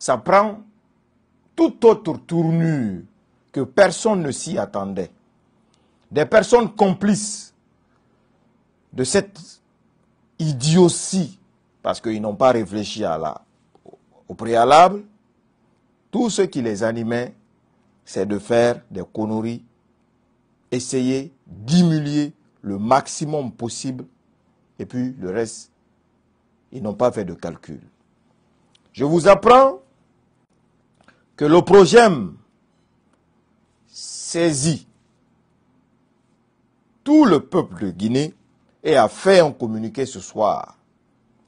ça prend toute autre tournure que personne ne s'y attendait. Des personnes complices de cette idiotie, parce qu'ils n'ont pas réfléchi au préalable, tout ce qui les animait, c'est de faire des conneries, essayer d'humilier le maximum possible, et puis le reste, ils n'ont pas fait de calcul. Je vous apprends que le Progem saisit tout le peuple de Guinée et a fait un communiqué ce soir.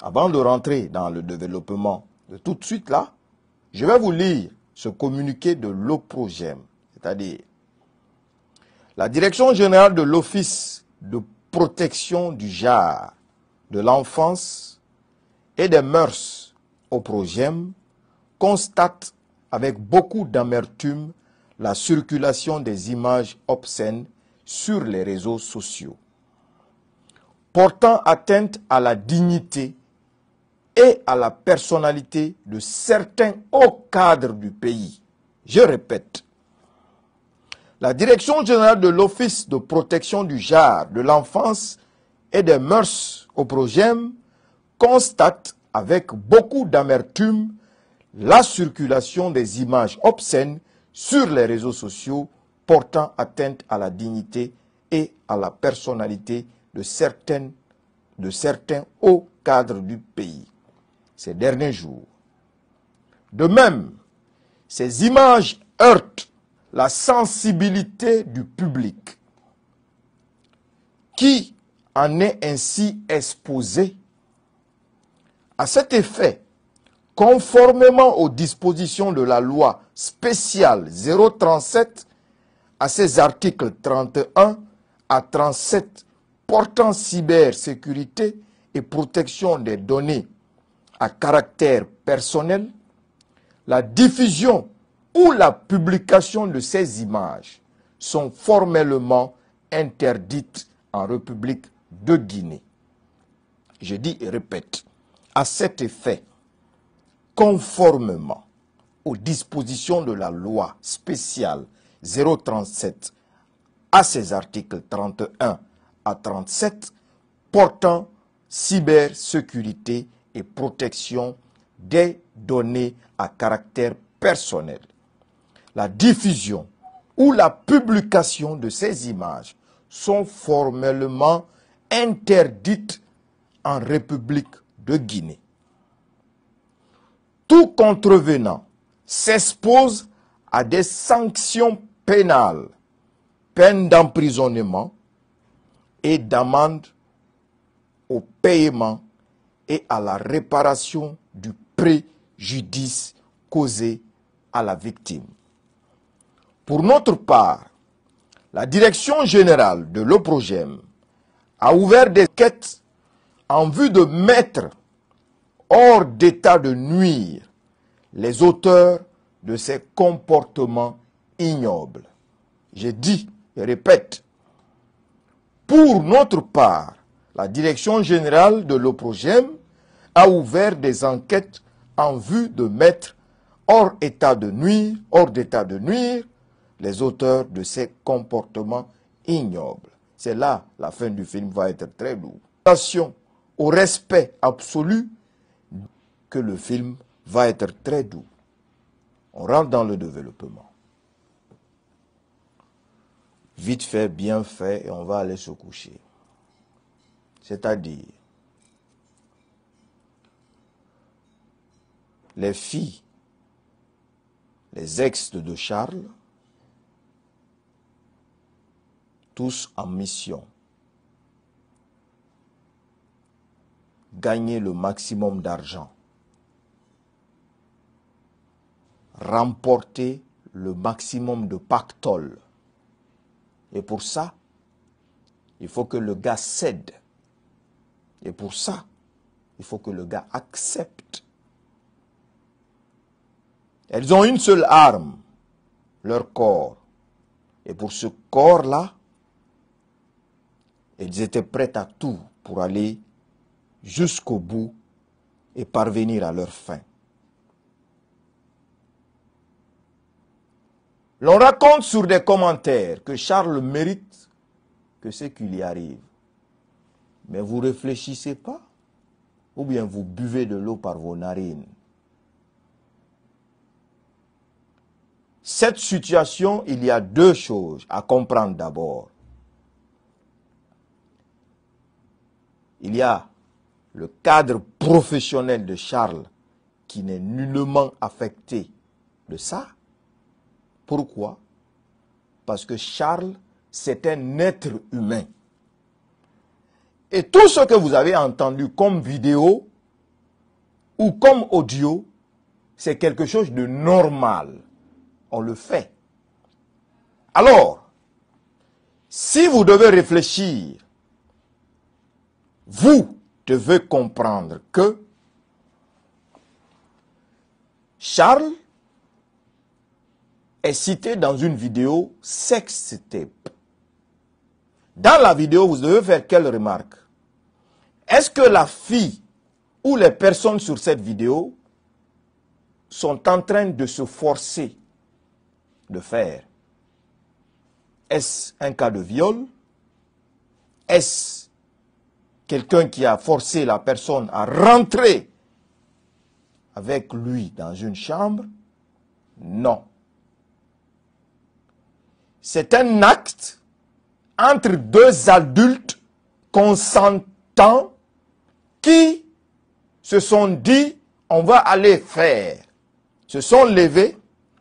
Avant de rentrer dans le développement de tout de suite là, je vais vous lire ce communiqué de l'OPROGEM, c'est-à-dire la Direction générale de l'Office de protection du genre, de l'enfance et des mœurs OPROGEM constate avec beaucoup d'amertume la circulation des images obscènes sur les réseaux sociaux, portant atteinte à la dignité et à la personnalité de certains hauts cadres du pays. Je répète, la Direction générale de l'Office de protection du genre, de l'enfance et des mœurs OPROGEM constate avec beaucoup d'amertume la circulation des images obscènes sur les réseaux sociaux portant atteinte à la dignité et à la personnalité de certains hauts cadres du pays ces derniers jours. De même, ces images heurtent la sensibilité du public qui en est ainsi exposé. À cet effet, conformément aux dispositions de la loi spéciale 037 à ses articles 31 à 37 portant cybersécurité et protection des données à caractère personnel, la diffusion ou la publication de ces images sont formellement interdites en République de Guinée. Je dis et répète, à cet effet, conformément aux dispositions de la loi spéciale 037 à ses articles 31 à 37 portant cybersécurité et protection des données à caractère personnel. La diffusion ou la publication de ces images sont formellement interdites en République de Guinée. Tout contrevenant s'expose à des sanctions pénales, peine d'emprisonnement et d'amende au paiement et à la réparation du préjudice causé à la victime. Pour notre part, la Direction générale de l'OPROGEM a ouvert des enquêtes en vue de mettre hors d'état de nuire les auteurs de ces comportements ignobles. J'ai dit et répète, pour notre part, la Direction générale de l'OPROGEM a ouvert des enquêtes en vue de mettre hors d'état de nuire les auteurs de ces comportements ignobles. C'est là, la fin du film va être très lourde. Attention au respect absolu que le film va être très doux. On rentre dans le développement. Vite fait, bien fait, et on va aller se coucher. C'est-à-dire, les filles, les ex de Charles, tous en mission. Gagner le maximum d'argent. Remporter le maximum de pactole. Et pour ça, il faut que le gars cède. Et pour ça, il faut que le gars accepte. Elles ont une seule arme, leur corps. Et pour ce corps-là, elles étaient prêtes à tout pour aller jusqu'au bout et parvenir à leur fin. L'on raconte sur des commentaires que Charles mérite que ce qui lui arrive. Mais vous ne réfléchissez pas, ou bien vous buvez de l'eau par vos narines. Cette situation, il y a deux choses à comprendre d'abord. Il y a le cadre professionnel de Charles qui n'est nullement affecté de ça. Pourquoi? Parce que Charles, c'est un être humain. Et tout ce que vous avez entendu comme vidéo ou comme audio, c'est quelque chose de normal. On le fait. Alors, si vous devez réfléchir, vous devez comprendre que Charles est cité dans une vidéo sextape. Dans la vidéo, vous devez faire quelle remarque? Est-ce que la fille ou les personnes sur cette vidéo sont en train de se forcer de faire? Est-ce un cas de viol? Est-ce quelqu'un qui a forcé la personne à rentrer avec lui dans une chambre? Non. C'est un acte entre deux adultes consentants qui se sont dit, on va aller faire. Se sont levés,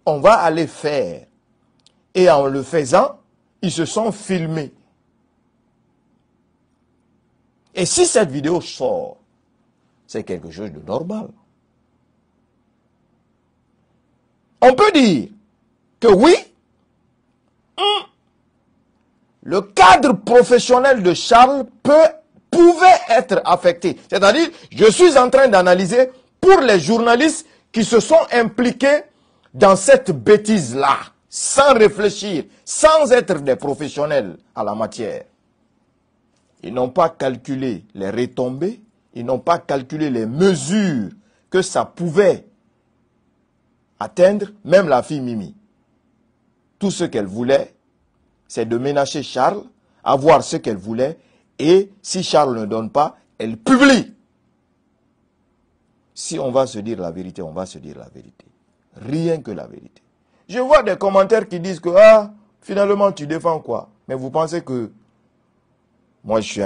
on va aller faire. Et en le faisant, ils se sont filmés. Et si cette vidéo sort, c'est quelque chose de normal. On peut dire que oui, le cadre professionnel de Charles pouvait être affecté. C'est-à-dire, je suis en train d'analyser pour les journalistes qui se sont impliqués dans cette bêtise-là, sans réfléchir, sans être des professionnels à la matière. Ils n'ont pas calculé les retombées, ils n'ont pas calculé les mesures que ça pouvait atteindre, même la fille Mimi. Tout ce qu'elle voulait, c'est de ménager Charles, avoir ce qu'elle voulait, et si Charles ne donne pas, elle publie. Si on va se dire la vérité, on va se dire la vérité. Rien que la vérité. Je vois des commentaires qui disent que, finalement, tu défends quoi? Mais vous pensez que moi, je suis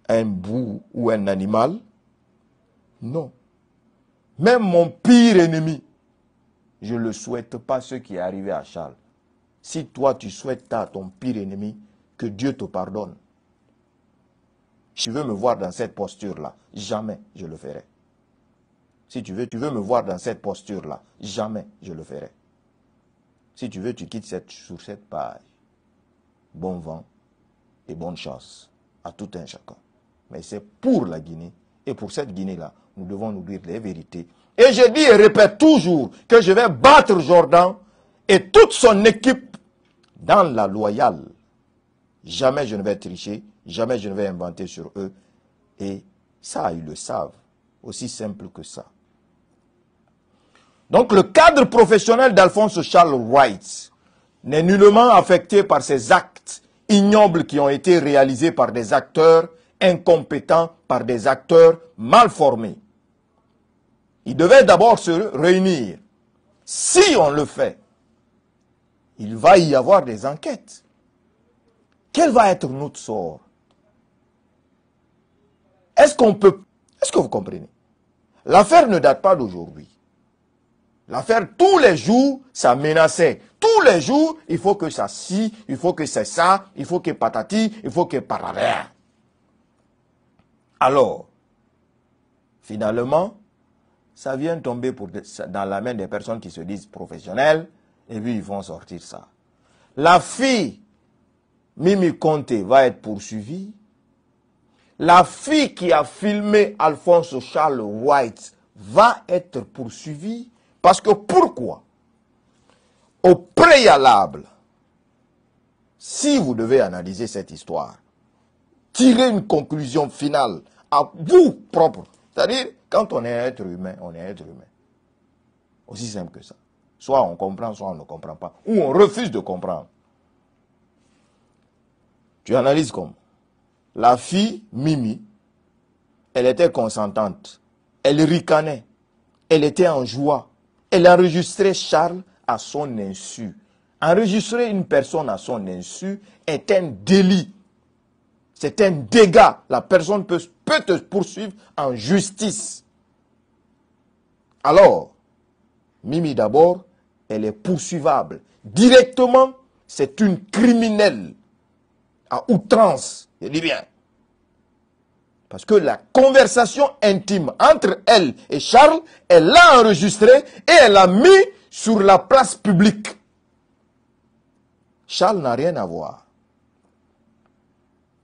un bout ou un animal? Non. Même mon pire ennemi, je ne le souhaite pas ce qui est arrivé à Charles. Si toi, tu souhaites à ton pire ennemi, que Dieu te pardonne. Si tu veux me voir dans cette posture-là, jamais je le ferai. Si tu veux me voir dans cette posture-là, jamais je le ferai. Si tu veux, tu quittes sur cette page. Bon vent et bonne chance à tout un chacun. Mais c'est pour la Guinée. Et pour cette Guinée-là, nous devons nous dire les vérités. Et je dis et répète toujours que je vais battre Jordan et toute son équipe dans la loyale. Jamais je ne vais tricher, jamais je ne vais inventer sur eux. Et ça, ils le savent. Aussi simple que ça. Donc le cadre professionnel d'Alphonse Charles Wright n'est nullement affecté par ces actes ignobles qui ont été réalisés par des acteurs incompétents, par des acteurs mal formés. Ils devaient d'abord se réunir. Si on le fait, il va y avoir des enquêtes. Quel va être notre sort? Est-ce que vous comprenez? L'affaire ne date pas d'aujourd'hui. L'affaire, tous les jours, ça menaçait. Tous les jours, il faut que ça si, il faut que c'est ça, il faut que patati, il faut que parabère. Alors, finalement, ça vient tomber dans la main des personnes qui se disent professionnelles, et puis ils vont sortir ça. La fille, Mimi Conté, va être poursuivie. La fille qui a filmé Alphonse Charles Wright va être poursuivie. Parce que pourquoi? Au préalable, si vous devez analyser cette histoire, tirer une conclusion finale à vous propre, c'est-à-dire, quand on est être humain, on est être humain. Aussi simple que ça. Soit on comprend, soit on ne comprend pas. Ou on refuse de comprendre. Tu analyses comme la fille, Mimi, elle était consentante. Elle ricanait. Elle était en joie. Elle enregistrait Charles à son insu. Enregistrer une personne à son insu est un délit. C'est un dégât. La personne peut te poursuivre en justice. Alors, Mimi d'abord, elle est poursuivable. Directement, c'est une criminelle. À outrance. Je dis bien. Parce que la conversation intime entre elle et Charles, elle l'a enregistrée et elle l'a mis sur la place publique. Charles n'a rien à voir.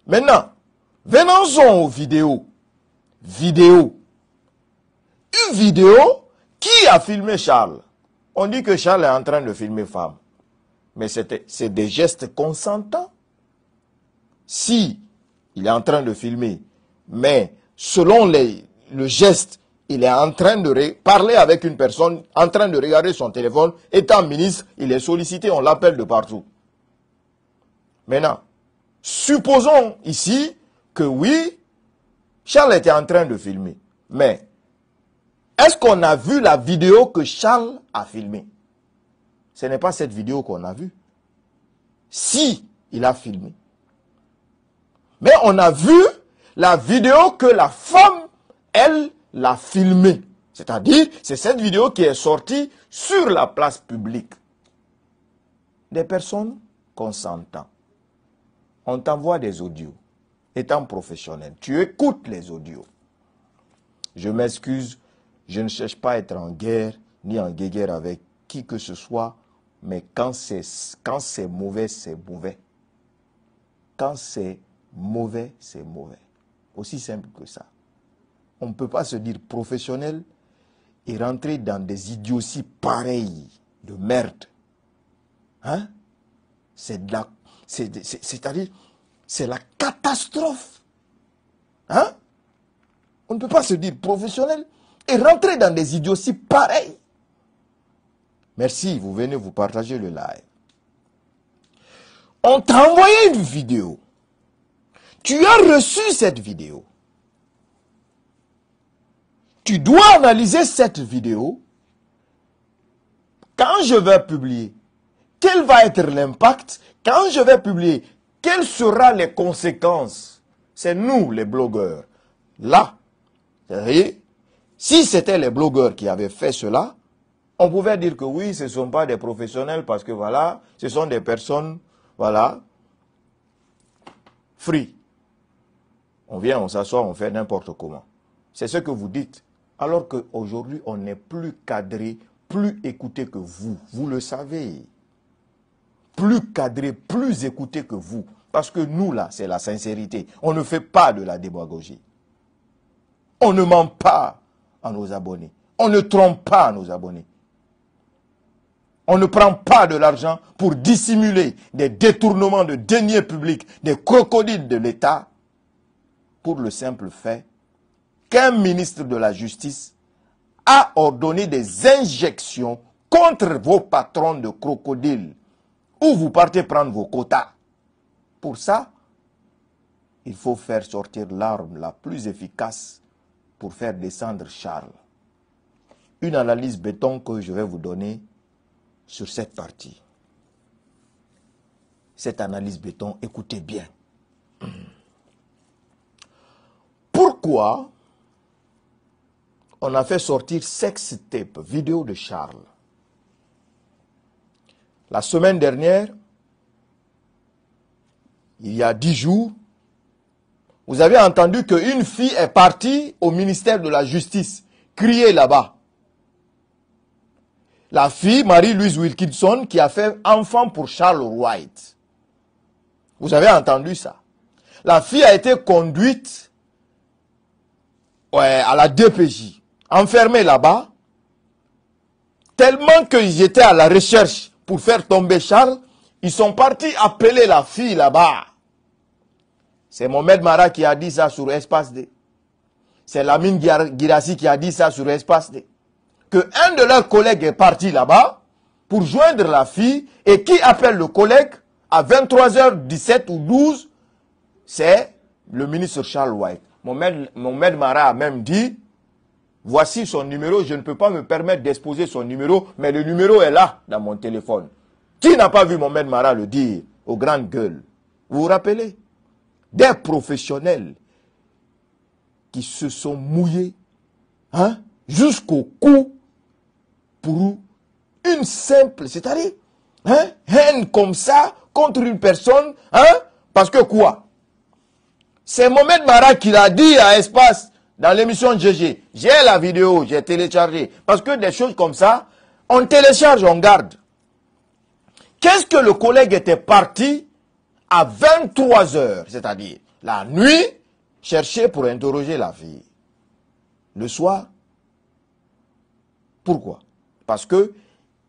Maintenant, venons-en aux vidéos. Une vidéo, qui a filmé Charles? On dit que Charles est en train de filmer femme. Mais c'est des gestes consentants. Si il est en train de filmer, mais selon le geste, il est en train de parler avec une personne, en train de regarder son téléphone, étant ministre, il est sollicité, on l'appelle de partout. Maintenant, supposons ici que oui, Charles était en train de filmer. Mais, est-ce qu'on a vu la vidéo que Charles a filmée? Ce n'est pas cette vidéo qu'on a vue. Si il a filmé. Mais on a vu la vidéo que la femme, elle, l'a filmée. C'est-à-dire, c'est cette vidéo qui est sortie sur la place publique. Des personnes consentant. On t'envoie des audios. Étant professionnel, tu écoutes les audios. Je m'excuse, je ne cherche pas à être en guerre, ni en guéguerre avec qui que ce soit, mais quand c'est mauvais, c'est mauvais. Quand c'est mauvais, c'est mauvais. Aussi simple que ça. On ne peut pas se dire professionnel et rentrer dans des idioties pareilles de merde. Hein? C'est-à-dire, c'est la catastrophe. Hein? On ne peut pas se dire professionnel et rentrer dans des idioties pareilles. Merci, vous venez vous partager le live. On t'a envoyé une vidéo. Tu as reçu cette vidéo. Tu dois analyser cette vidéo. Quand je vais publier, quel va être l'impact? Quand je vais publier, quelles seront les conséquences? C'est nous, les blogueurs. Là, si c'était les blogueurs qui avaient fait cela, on pouvait dire que oui, ce ne sont pas des professionnels parce que voilà, ce sont des personnes, voilà, free. On vient, on s'assoit, on fait n'importe comment. C'est ce que vous dites. Alors qu'aujourd'hui, on n'est plus cadré, plus écouté que vous. Vous le savez. Plus cadré, plus écouté que vous. Parce que nous, là, c'est la sincérité. On ne fait pas de la démagogie. On ne ment pas à nos abonnés. On ne trompe pas nos abonnés. On ne prend pas de l'argent pour dissimuler des détournements de deniers publics, des crocodiles de l'État, pour le simple fait qu'un ministre de la Justice a ordonné des injections contre vos patrons de crocodiles, où vous partez prendre vos quotas. Pour ça, il faut faire sortir l'arme la plus efficace pour faire descendre Charles. Une analyse béton que je vais vous donner sur cette partie. Cette analyse béton, écoutez bien. Pourquoi on a fait sortir sextape, vidéo de Charles? La semaine dernière, il y a 10 jours, vous avez entendu qu'une fille est partie au ministère de la Justice, crier là-bas. La fille, Marie-Louise Wilkinson, qui a fait enfant pour Charles White. Vous avez entendu ça? La fille a été conduite à la DPJ, enfermée là-bas, tellement qu'ils étaient à la recherche pour faire tomber Charles, ils sont partis appeler la fille là-bas. C'est Mohamed Mara qui a dit ça sur Espace D. C'est Lamine Girassi qui a dit ça sur Espace D. Que un de leurs collègues est parti là-bas pour joindre la fille et qui appelle le collègue à 23h17 ou 12, c'est le ministre Charles White. Mohamed Mara a même dit, voici son numéro, je ne peux pas me permettre d'exposer son numéro, mais le numéro est là, dans mon téléphone. Qui n'a pas vu Mohamed Mara le dire aux grandes gueules? Vous vous rappelez? Des professionnels qui se sont mouillés jusqu'au cou pour une simple, c'est-à-dire haine comme ça contre une personne, parce que quoi? C'est Mohamed Mara qui l'a dit à Espace dans l'émission GG. J'ai la vidéo, j'ai téléchargé. Parce que des choses comme ça, on télécharge, on garde. Qu'est-ce que le collègue était parti à 23h, c'est-à-dire la nuit, chercher pour interroger la fille? Le soir. Pourquoi? Parce que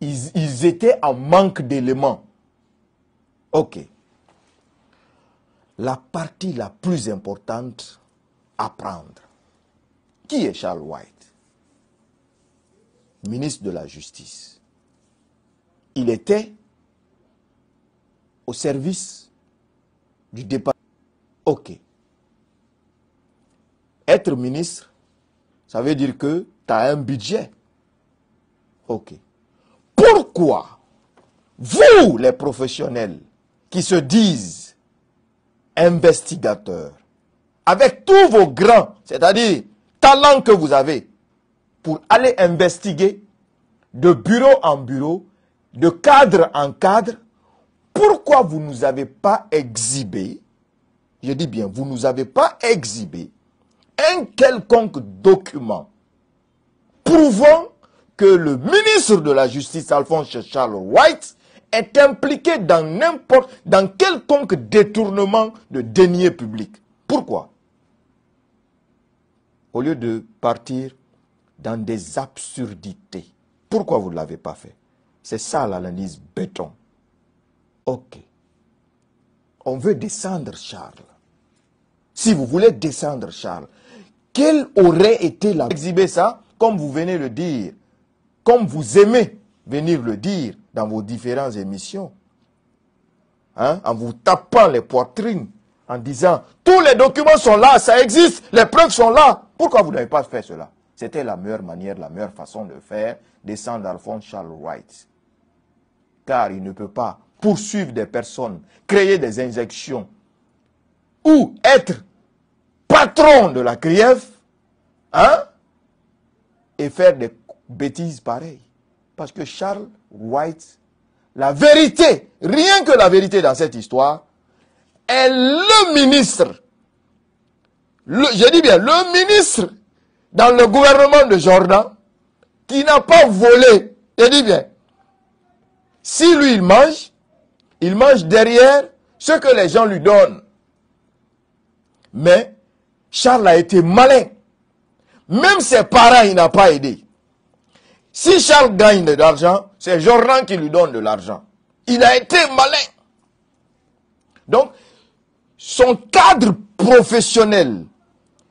ils étaient en manque d'éléments. Ok. La partie la plus importante à prendre. Qui est Charles White? Ministre de la Justice. Il était au service du département. Ok. Être ministre, ça veut dire que tu as un budget. Ok. Pourquoi vous, les professionnels, qui se disent investigateurs, avec tous vos grands, c'est-à-dire talents que vous avez, pour aller investiguer de bureau en bureau, de cadre en cadre, pourquoi vous ne nous avez pas exhibé, je dis bien, vous ne nous avez pas exhibé un quelconque document prouvant que le ministre de la Justice, Alphonse Charles White, est impliqué dans quelconque détournement de deniers publics. Pourquoi? Au lieu de partir dans des absurdités. Pourquoi vous ne l'avez pas fait? C'est ça l'analyse béton. Ok. On veut descendre Charles. Si vous voulez descendre Charles, quelle aurait été la... Exhiber ça, comme vous venez le dire, comme vous aimez venir le dire dans vos différentes émissions, en vous tapant les poitrines, en disant, tous les documents sont là, ça existe, les preuves sont là. Pourquoi vous n'avez pas fait cela? C'était la meilleure manière, la meilleure façon de faire descendre Alphonse Charles White. Car il ne peut pas poursuivre des personnes, créer des injections, ou être patron de la CRIEF, et faire des bêtises pareilles. Parce que Charles White, la vérité, rien que la vérité dans cette histoire, est le ministre, je dis bien le ministre dans le gouvernement de Jordan, qui n'a pas volé, je dis bien. Si lui il mange derrière ce que les gens lui donnent. Mais Charles a été malin. Même ses parents, il n'a pas aidé. Si Charles gagne de l'argent, c'est Jordan qui lui donne de l'argent. Il a été malin. Donc, son cadre professionnel,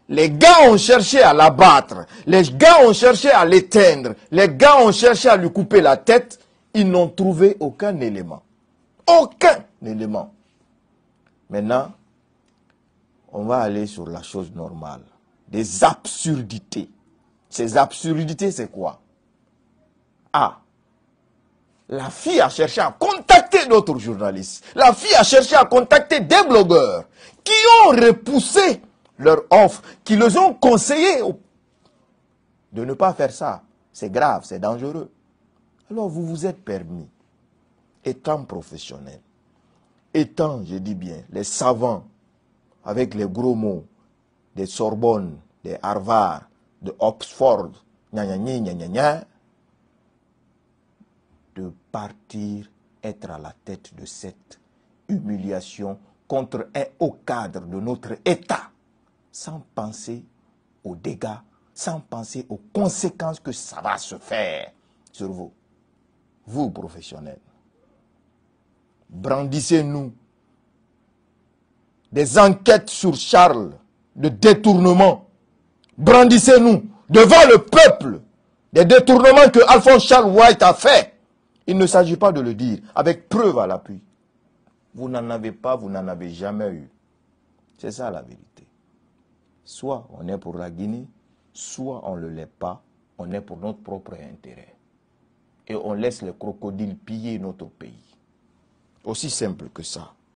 les gars ont cherché à l'abattre, les gars ont cherché à l'éteindre, les gars ont cherché à lui couper la tête, ils n'ont trouvé aucun élément. Aucun élément. Maintenant, on va aller sur la chose normale. Des absurdités. Ces absurdités, c'est quoi? La fille a cherché à contacter d'autres journalistes. La fille a cherché à contacter des blogueurs qui ont repoussé leur offre, qui les ont conseillé de ne pas faire ça. C'est grave, c'est dangereux. Alors vous vous êtes permis, étant professionnel, étant, je dis bien, les savants, avec les gros mots, des Sorbonne, des Harvard, de Oxford, de partir être à la tête de cette humiliation contre un haut cadre de notre État, sans penser aux dégâts, sans penser aux conséquences que ça va se faire sur vous. Vous, professionnels, brandissez-nous des enquêtes sur Charles de détournement. Brandissez-nous devant le peuple des détournements que Alphonse Charles White a fait. Il ne s'agit pas de le dire avec preuve à l'appui. Vous n'en avez pas, vous n'en avez jamais eu. C'est ça la vérité. Soit on est pour la Guinée, soit on ne l'est pas, on est pour notre propre intérêt. Et on laisse les crocodiles piller notre pays. Aussi simple que ça.